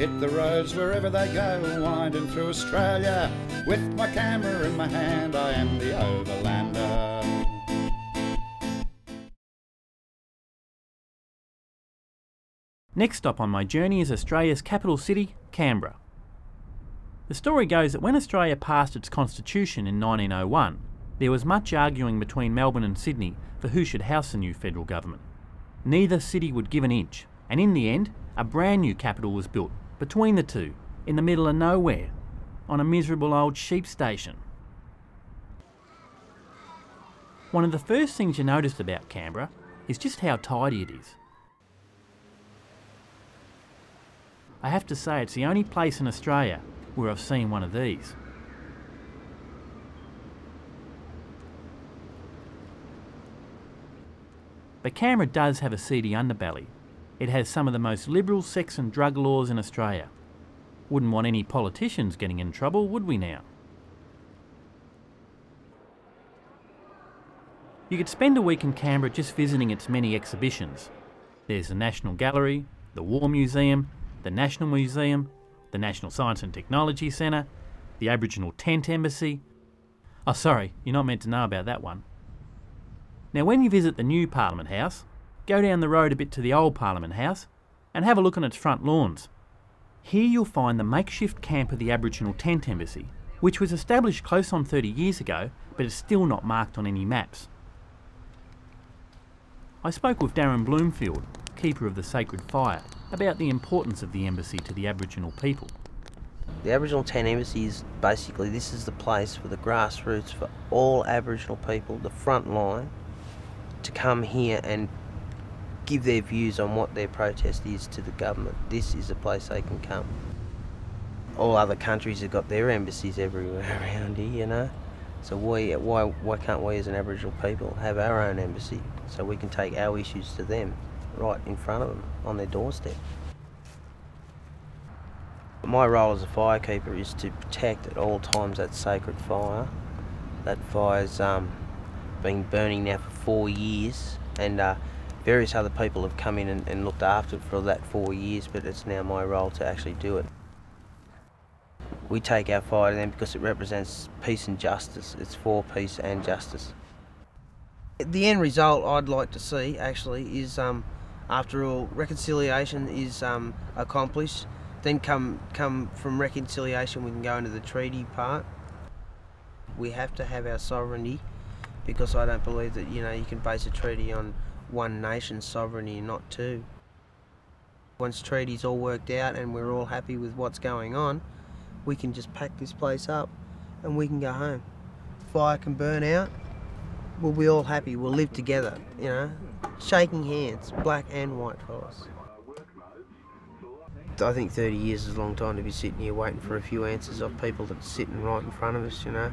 hit the roads wherever they go, winding through Australia. With my camera in my hand, I am the overlander. Next stop on my journey is Australia's capital city, Canberra. The story goes that when Australia passed its constitution in 1901, there was much arguing between Melbourne and Sydney for who should house the new federal government. Neither city would give an inch, and in the end, a brand new capital was built between the two, in the middle of nowhere, on a miserable old sheep station. One of the first things you noticed about Canberra is just how tidy it is. I have to say it's the only place in Australia where I've seen one of these. But Canberra does have a seedy underbelly. It has some of the most liberal sex and drug laws in Australia. Wouldn't want any politicians getting in trouble, would we now? You could spend a week in Canberra just visiting its many exhibitions. There's the National Gallery, the War Museum, the National Museum, the National Science and Technology Centre, the Aboriginal Tent Embassy. Oh sorry, you're not meant to know about that one. Now when you visit the new Parliament House, go down the road a bit to the old Parliament House and have a look on its front lawns. Here you'll find the makeshift camp of the Aboriginal Tent Embassy, which was established close on 30 years ago, but is still not marked on any maps. I spoke with Darren Bloomfield, keeper of the Sacred Fire, about the importance of the embassy to the Aboriginal people. The Aboriginal Tent Embassy is basically, this is the place for the grassroots, for all Aboriginal people, the front line, to come here and give their views on what their protest is to the government. This is a place they can come. All other countries have got their embassies everywhere around here, you know. So why can't we as an Aboriginal people have our own embassy so we can take our issues to them right in front of them on their doorstep? My role as a firekeeper is to protect at all times that sacred fire. That fire's been burning now for 4 years, and various other people have come in and looked after it for that 4 years, but it's now my role to actually do it. We take our fire to them because it represents peace and justice. It's for peace and justice. The end result I'd like to see actually is, after all reconciliation is accomplished, then come from reconciliation we can go into the treaty part. We have to have our sovereignty, because I don't believe that, you know, you can base a treaty on one nation's sovereignty and not two. Once treaty's all worked out and we're all happy with what's going on, we can just pack this place up and we can go home. Fire can burn out, we'll be all happy, we'll live together, you know, shaking hands, black and white fellas. I think 30 years is a long time to be sitting here waiting for a few answers of people that are sitting right in front of us, you know.